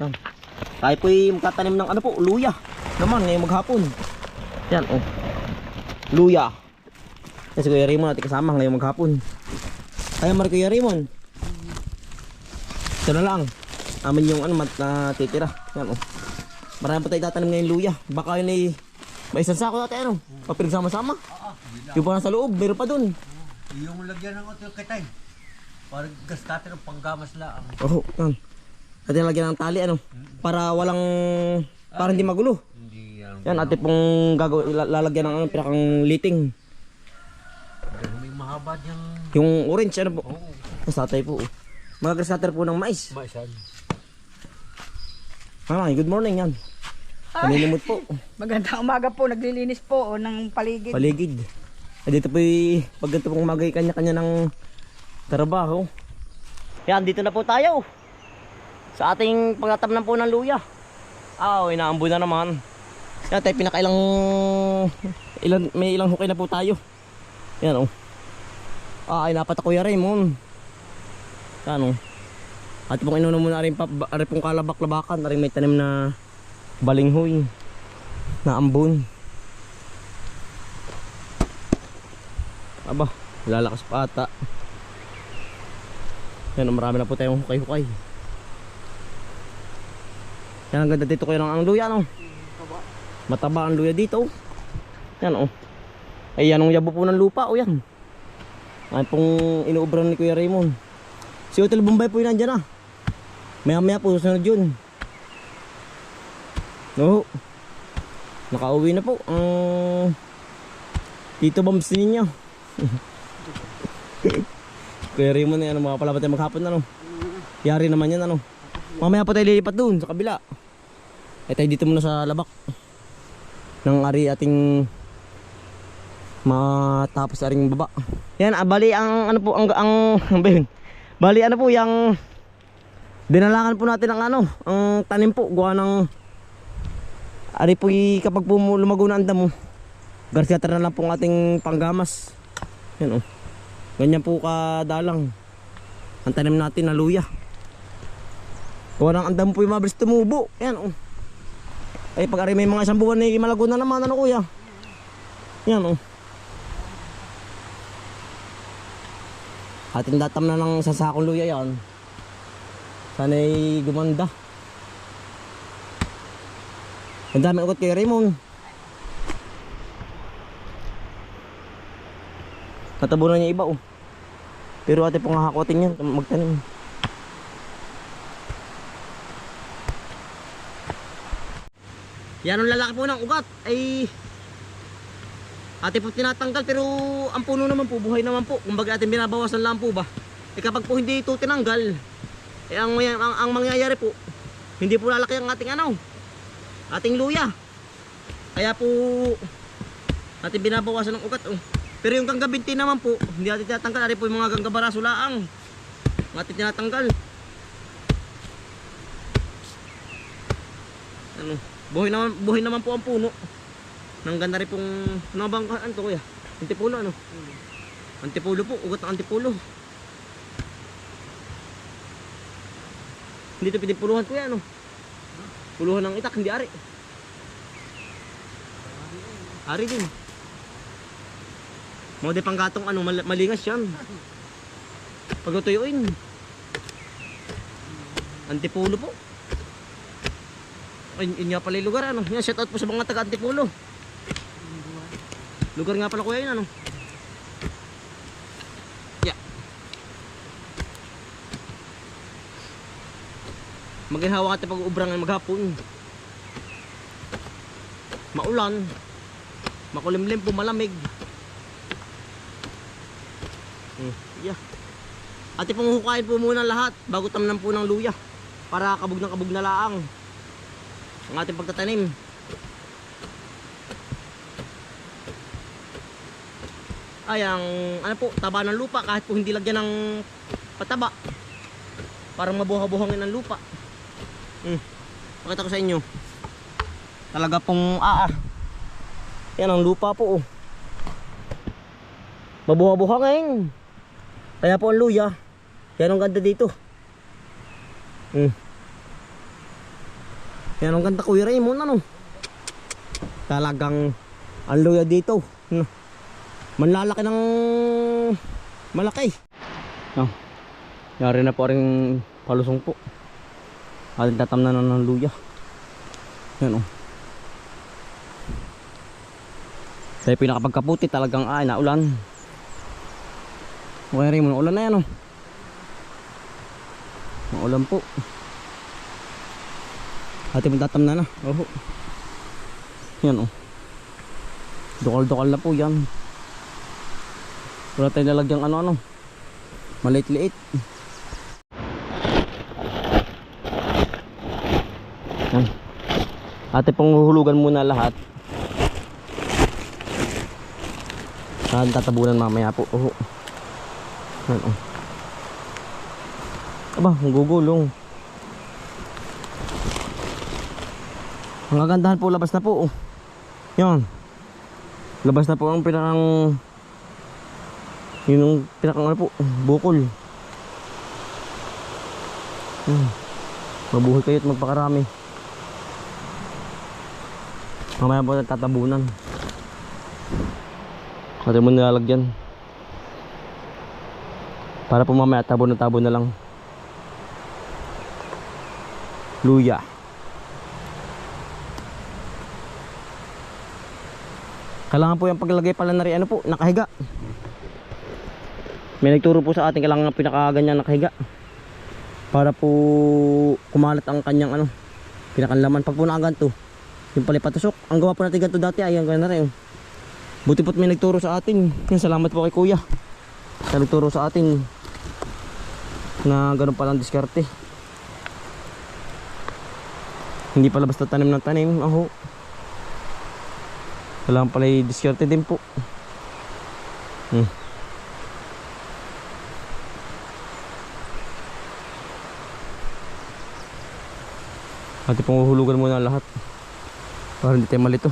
Yan. Tayo po'y magtatanim ng ano po, luya. Naman ngayong maghapon. Yan oh. Luya. Yan si Kuya Raymond natin kasama ngayong maghapon. Kaya mari Kuya Raymond. Ito na lang. Amin yung ano titira. Yan oh. Marami pa tayo tatanim ngayong luya. Baka yun ay may isang sako natin ano. Papinagsama-sama. Yung pa nasa loob, meron pa dun. Yung lagyan ng otil kitay. Parang gastatin ng panggamas lang. Oh, yan. At lagyan ng tali ano. Para walang, para hindi magulo. Hindi yan. Yan, ate pong lalagyan ng ano, pinakang liting. May mahaba diyang... Yung orange ano po. Oo. Masatay po. Mga grasater po ng mais. Maisan. Good morning yan. Kanilimot po. Magandang umaga po, naglilinis po ng paligid. Paligid. Dito po pag ganito pong umaga kanya-kanya ng trabaho. Yan, dito na po tayo. Sa ating pagtatamnan po ng luya. Inaambo na naman. Yan tayo pinakailang may ilang hukay na po tayo. Yan oh. Ay napata Kuya Raymond. Yan oh. At pong inuno muna rin pong kalabak-labakan. Rin may tanim na balinghoy na ambon. Aba, lalakas pa ata. Yan, marami na po tayong hukay-hukay. Yan, ang ganda dito kayo ng luya no? Mataba ang luya dito. Yan oh. Ay yan ang yabo po ng lupa oh yan. Ay pong inuubran ni Kuya Raymond. Si Hotel Bombay po yun nandyan ah. Maya maya po susunod yun. Oo. Nakauwi na po ang Tito Bombs ninyo. Kuya Raymond ano, makapala tayo maghapon ano. Yari naman yan ano. Mamaya po tayo lilipat doon sa kabila. Tayo dito muna sa labak ng ari ating matapos aring baba. Yan, bali ang ano po bali ano po yung dinalangan po natin ang ano, ang tanim po gawa ng ari po kapag po lumago na ang damo. Garciater na lang po ang ating panggamas. Yan oh. Ganyan po kadalang ang tanim natin na luya. Gawa ng ang damo po yung mabilis tumubo. Yan oh. Ay pag ari may mga isang buwan na malago na naman ano kuya. Yan oh. Ating datam na ng sasakong luya yan. Sana'y gumanda. Ang dami ugot kay Raymond. Natabunan niya iba oh. Pero ate pong hahakotin yan magtanim. Yan ang lalaki po ng ugat ay ate po tinatanggal pero ang puno naman po buhay naman po. Kumbaga ating binabawasan lang po ba. Kapag po hindi ito tinanggal ang mangyayari po hindi po lalaki ang ating ano ating luya. Kaya po ating binabawasan ng ugat oh. Pero yung ganggabinti naman po hindi natin tinatanggal. Ari po yung mga ganggabaraso laang ating tinatanggal. Ano, buhay naman po ang puno. Nang ganda rin pong nabangkaan to kuya. Antipulo ano? Antipulo po, ugat ng antipulo. Hindi ito pinipuluhan kuya ano? Puluhan ng itak, hindi ari. Ari din. Mga di panggatong ano, malingas yan. Pag utuyuin. Antipulo po. Ay, yun nga pala yung lugar ano. Yan, shout out po sa mga taga Antipulo. Lugar nga pala kuya yun ano. Yeah. Maghahawa ka pag ubrang maghapon. Maulan. Makulimlim po, malamig. Yeah. Ate pong hukayin po muna lahat bago tamnan po ng luya. Para kabog na laang ang ating pagtatanim. Ay ang ano po, taba ng lupa kahit po hindi lagyan ng pataba. Parang mabuha-buhangin ang lupa. Pakita ko sa inyo. Talaga pong yan ang lupa po oh. Mabuha-buhangin. Kaya po ang luya. Yan ang ganda dito. Yan ang ganda Kuya Raymond, ano. Talagang ang luya dito. Manlalaki ng malaki. Yari na po rin palusong po. Ating tatamnan na ng luya. Yan o. Sa pinakapagkaputi talagang naulan. Okay rin mo, ulan na yan o. Maulan po. Ating tatamnan na. Oho. Yan o. Dukal-dukal na po yan. Wala tayong lalagyan ano. Maliit-liit. Yan. Ate pong huhulugan muna lahat. Tatabunan mamaya po. Oh. Yan, oh. Aba, gugulong. Ang kagandahan po, labas na po. Oh. Yan. Labas na po ang pinakang yung pinakang ano po, bukol. Mabuhay kayo at magpakarami. Mamaya po tatabunan. Atin mo nilalagyan. Para po mamaya tabo na lang. Luya. Kailangan po yung paglagay pala na rin ano po, nakahiga. May nagturo po sa atin, kailangan pinakaganyan nakahiga. Para po kumalat ang kanyang ano, pinakanlaman. Pag po nakaganto, yung palipatusok. Ang gawa po natin ganito dati, ayan gano'n na rin. Buti po't may nagturo sa atin. Yan, salamat po kay kuya. Sa nagturo sa atin na gano'n palang diskarte. Hindi pala basta tanim ng tanim. Aho. Kailangan pala i-diskarte din po. Ate pong uhulugan muna lahat para hindi tayo malito.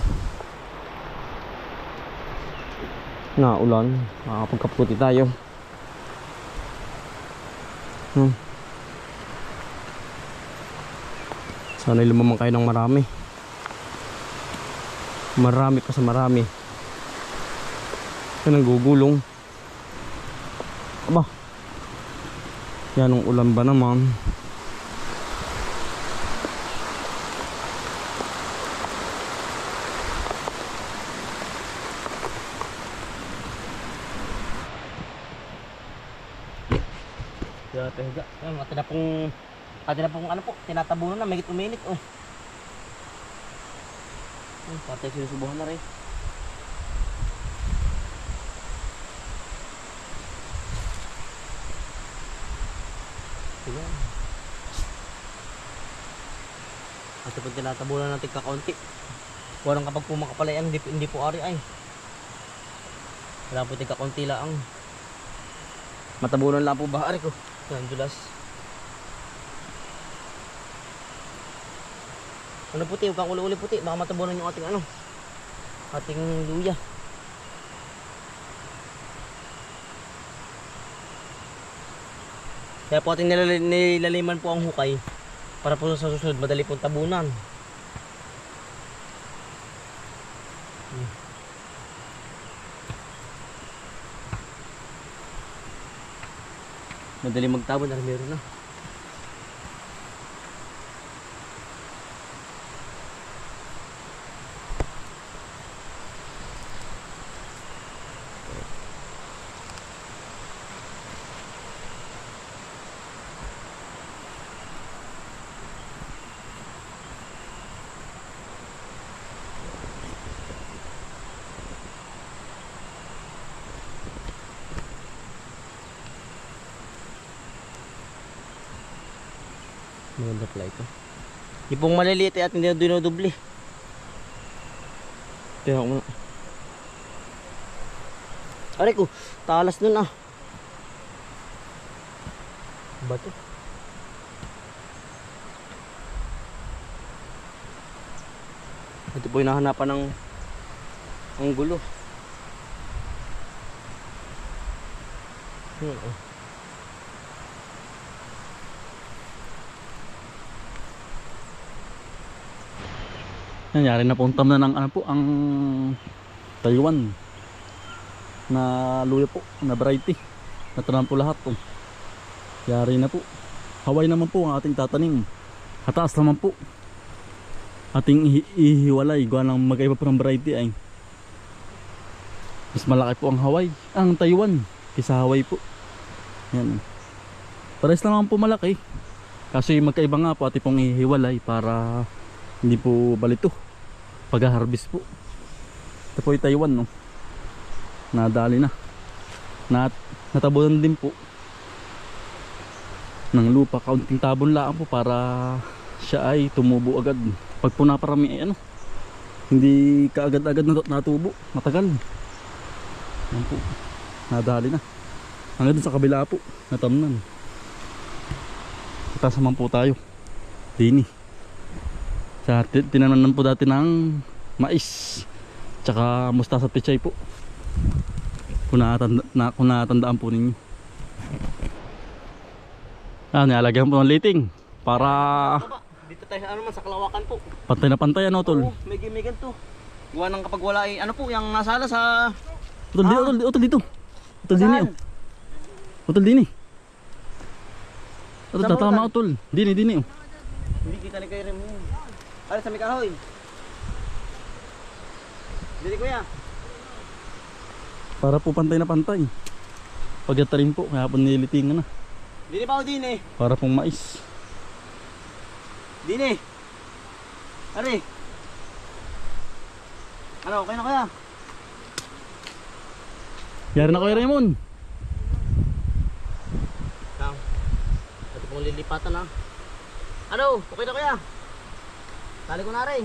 Ulan, makakapagkaputi tayo. Sana'y lumamang kayo ng marami. Marami pa sa marami. Yan ang gugulong. Aba, yan ang ulan ba naman. Higa. Ayan, atin na pong ano po, tinatabunan na, may uminit oh. Patay sinusubuhan na rin. Ayan. Atin pong tinatabunan natin kakaunti. Warang kapag pumakapalayan, hindi po ari ay. Wala po tingka kaunti lang. Matabunan lang po ba ari ko. Yan, dulas. Ano puti, huwag kang uli-uli puti. Baka matabunan yung ating ano, ating luya. Kaya po ating nilaliman po ang hukay para po sa susunod madali pong tabunan. Madali magtabon na meron na. Maganda pala ito. Yung pong maliliit ay ating dinodubli. Kaya ako muna. Aray ko, talas nun ah. Bato. Ito po yung nahanapan ng ang gulo. Nangyari na pong tamna ng ano po, ang Taiwan na luya po, na variety. Natanan po lahat po. Yari na po. Haway naman po ang ating tatanim. Hataas naman po. Ating ihiwalay. Gawa ng magkaiba po ng variety ay mas malaki po ang Hawaii, ang Taiwan kaysa Hawaii po. Yan. Pares naman po malaki. Kasi magkaiba nga po ating pong ihiwalay para hindi po balito pag-harvest po. Ito po yung Taiwan, no? Nadali na. Natabunan din po ng lupa. Kaunting tabon lang po para siya ay tumubo agad. Pag po naparami ay ano, hindi kaagad-agad natubo. Matagal. Yan po. Nadali na. Hanggang dun sa kabila po. Natamnan. Taas naman po tayo. Dini. Sa tinanan po dati ng mais. Tsaka mustasa pechay po. Kung natandaan po ninyo. Nilalagyan po ng lighting. Para Dito tayo sa ano man sa Kalawakan po. pantay na pantay ano tol. Oo, may ganito. Gawa ng kapag wala ay ano po, yung nasala sa Utol dito, utol dito. Utol dini. Saan? Utol dini. Utol Saan mo tatama utan? utol. Dini. Hindi kita ni kayo rin mo. Ano sa may kahoy? Dili kuya. Para po pantay na pantay. Pagkatarin po, kaya po nilitingan na. Dili pa ako din eh. Para pong mais. Dini. Ari. Ano, okay na kuya? Yari na kayo Raymond. Tang. Ito pong lilipatan na. Ano, okay na kuya? Tali ko na rin.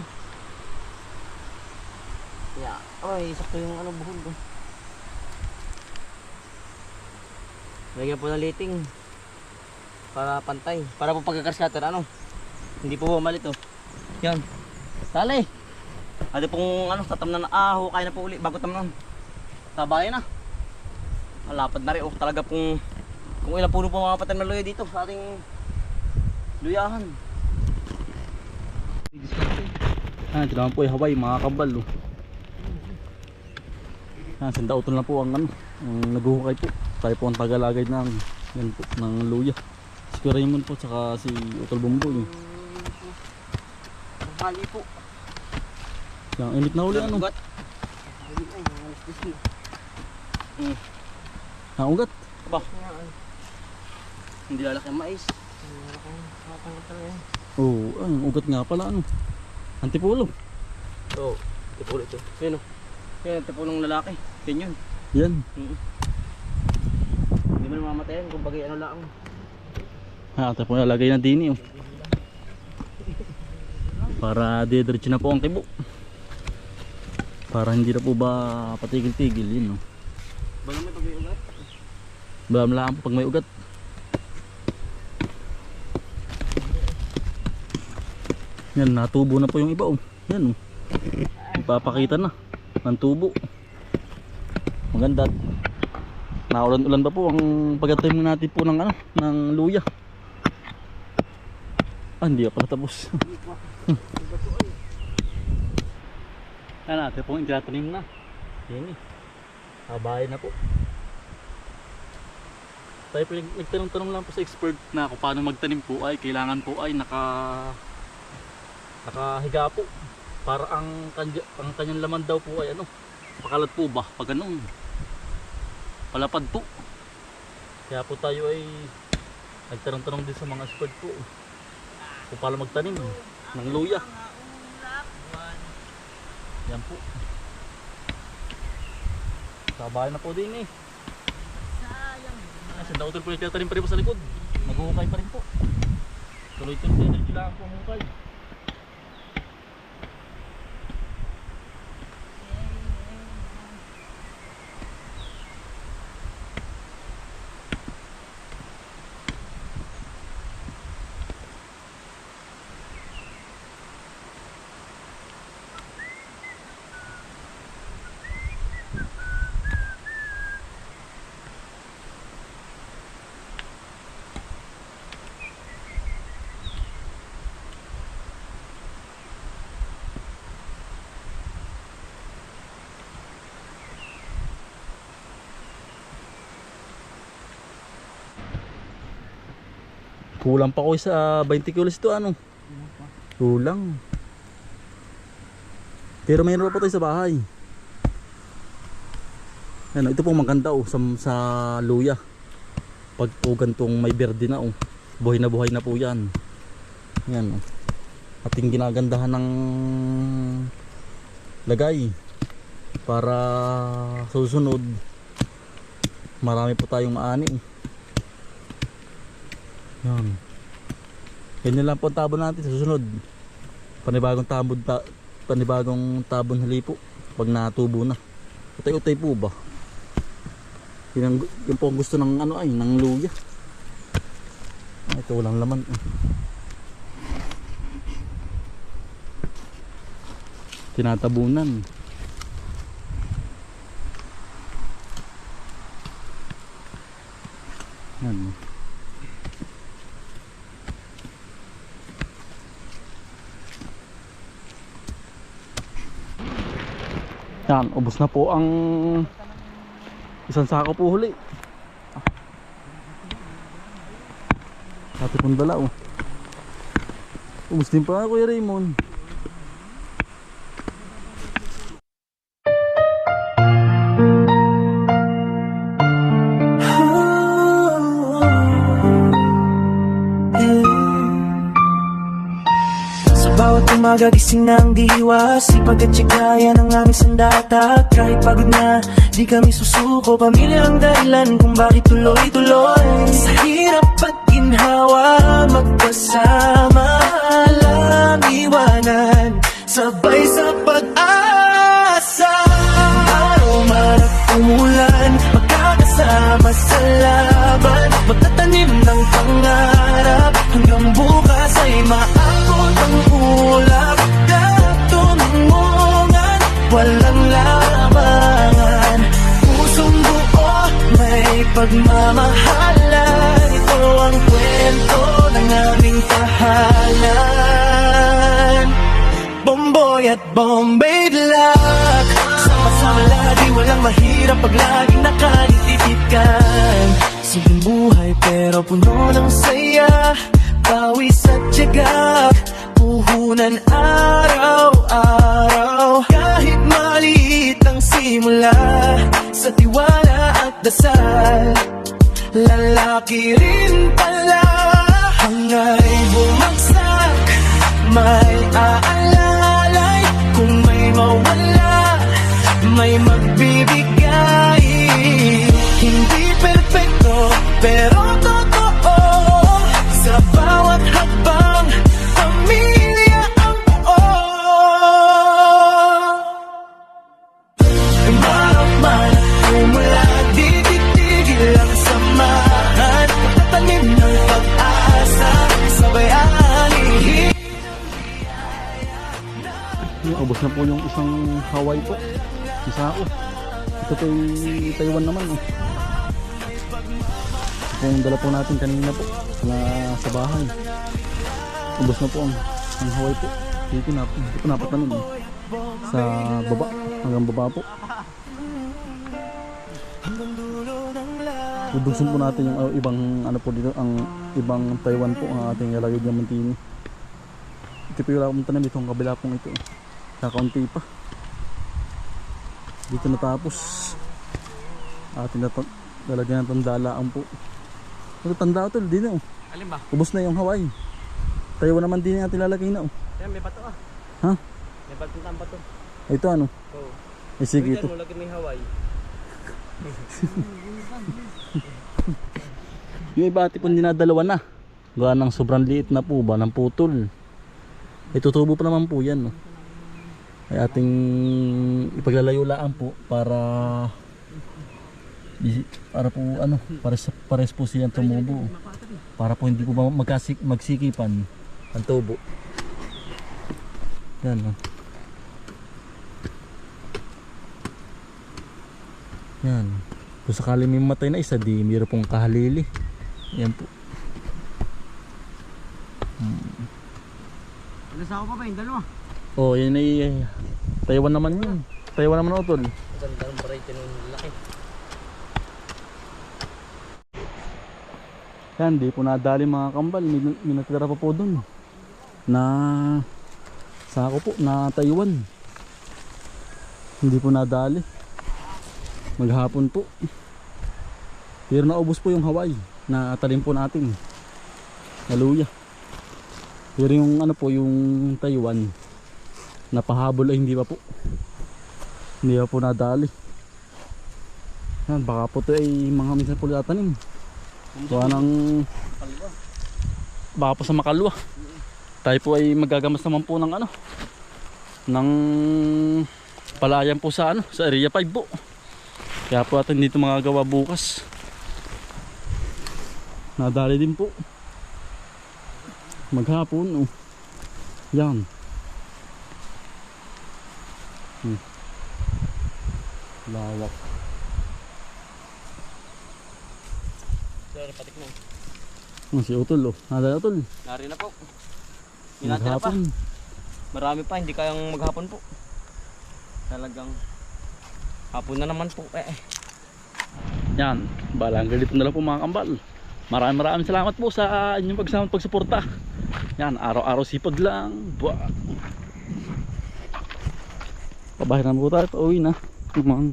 Yeah. Ay, sakto yung ano buhol ko. Lagyan po ng lighting. Para pantay. Para po pagkakaskater, ano? Hindi po bumalit oh. Yan. Tali. Ate pong ano, tatamnan na. Hukay na po uli bago tamnan. Sabay na. Malapad na rin oh. Talaga pong kung ilang puno po mga patanim na luya dito sa ating luyahan. Ito naman po yung Hawaii, mga kabal. Oh. Sindautol na po ang ano, ang naguhukay po. Tayo po ang tagalagay ng yan po, ng luya. Si Kuya Raymond po, saka si Utol Bumboy. Bali po. Yung init na uli ano. Ugat. Ang ugat. Aba. Hindi lalaki ang mais. Oo, ang ugat nga pala ano. Antipulo. Oo. Tipulo ito. Yan o. Yan, tipulong lalaki. Yan yun. Yan. Hindi mo namamatayan kung bagay ano lang. Ito po nalagay na dini oh. Para didiretso na po ang kibo. Para hindi na po ba patigil-tigil yun no. Balang may pag may ugat. Balam lang po pag may ugat. Yan, natubo na po yung iba oh. Yan oh. Ipapakita na ng tubo. Maganda. Naulan-ulan pa po ang pagkatanim natin po ng ano, ng luya. Hindi pa tapos. Yan natin po, itatanim na. Yan eh. Habay na po. Tayo po nagtanong-tanong lang po sa expert na kung paano magtanim po ay kailangan po ay nakahiga po. Para ang kanyang laman daw po ay ano, pakalat po ba? Pag ganun, palapad po. Kaya po tayo ay nagtanong-tanong din sa mga expert po kung paano magtanim ng luya. Yan po. Sabay na po din eh. Sa daw po nagtatanim pa rin po sa likod. Maghuhukay pa rin po. Tuloy-tuloy lang po ang hukay. Kulang pa ko sa 20 kilos ito ano. Kulang. Pero mayroon pa tayo sa bahay. Ano, ito pong maganda oh, sa luya. Pag po gantong may berde na oh. Buhay na po yan. Yan oh. Ating ginagandahan ng lagay. Para susunod marami po tayong maani. Yan. Ganyan lang po ang tabon natin sa susunod. Panibagong tabon halipo pag natubo na. Utay-utay po ba? Yun po ang gusto ng ano ay ng luya. Ito walang laman. Tinatabunan. Yan. Yan, ubos na po ang isang sako po huli. Dati pong dala oh. Ubos din pa Kuya Raymond. Bawat umaga gising ng diwa, sipag at tsigaya ng aming sandata. Kahit pagod na, di kami susuko. Pamilya ang dahilan kung bakit tuloy-tuloy. Sa hirap at ginhawa, magkasama. Alam iwanan, sabay sa pag-asa. Araw man at umulan, magkakasama sa laban. Magtatanim ng pangarap, hanggang bukas ay maabot ang ulap. Lahat tumungan, walang labangan. Pusong buo, may pagmamahalan. Ito ang kwento ng aming tahanan. Bomboy at Bombay Black, sama-sama lagi, walang mahirap pag laging nakalitipikan. Simpleng buhay pero puno ng saya, pawis at tiyaga, puhunan araw-araw. Kahit maliit ang simula, sa tiwala at dasal, lalaki rin pala. Hangay bumagsak, may aalalay. Kung may mawala, may magbibigay. Hindi perfecto, pero totoo. Sa bawat hakbang, pamilya ang buo. Bawat man umula, di titigil ang samahan. Magtatanim ng pag-asa, sabay alihin. Ubos na po yung isang Hawaii po. Isao. Ito po yung Taiwan naman oh. Ito yung dala po natin kanina po sa bahay. Ubos na po ang Hawaii po. Dito na po. Ito napatanim eh. Sa baba. Hanggang baba po. Udugsun po natin yung ibang ano po dito. Ang ibang Taiwan po ang ating ilalagay diamantini. Ito po yung wala akong tanim. Itong kabila pong ito. Kakaunti pa. Dito natapos. Atin lalagyan ng tandalaan po. Ito tanda ito, di na oh. Alin ba? Ubos na yung Hawaii. Taiwan naman din natin lalagay na oh. Yan, may bato ah. Ha? May bato ng bato. Ito ano? Oo. Eh sige ito. Mo lagi may Hawaii. Yung iba ati po dinadalawa na. Gawa ng sobrang liit na po ba ng putol. Ito tubo pa naman po yan oh. Ay ating ipaglalayo laan po para po ano pares po siyang tumubo para po hindi po magsikipan ang tubo. Yan oh. Yan. Kung sakali may matay na isa, di mayroon pong kahalili. Yan po. Nasa ako pa ba yung dalawa? Oh, yan ay Taiwan naman yun. Taiwan naman utol. Ganda ng variety ng laki. Yan, di po nadali mga kambal. May natira pa po dun na sako po na Taiwan. Hindi po nadali. Maghapon po. Pero naubos po yung Hawaii na talim po natin. Naluya. Pero yung ano po, yung Taiwan napahabol ay hindi pa po. Hindi pa po nadali. Yan, baka po ito ay mga minsan po tatanim. Gawa ng baka po sa Makalwa. Tayo po ay magagamas naman po ng ano, ng palayan po sa ano, sa area 5 po. Kaya po atin dito magagawa bukas. Nadali din po maghapon. Oh. Yan. Lawak. Sir, patik mo. Si Utol, oh. Nadali Utol. Nari na po. Minatira pa. Maghapon. Marami pa, hindi kayang maghapon po. Talagang hapon na naman po Yan, balang ganito na lang po mga kambal. Maraming salamat po sa inyong pagsama at pagsuporta. Yan, araw-araw sipag lang. Pabahay na po tayo, pauwi na. Come on.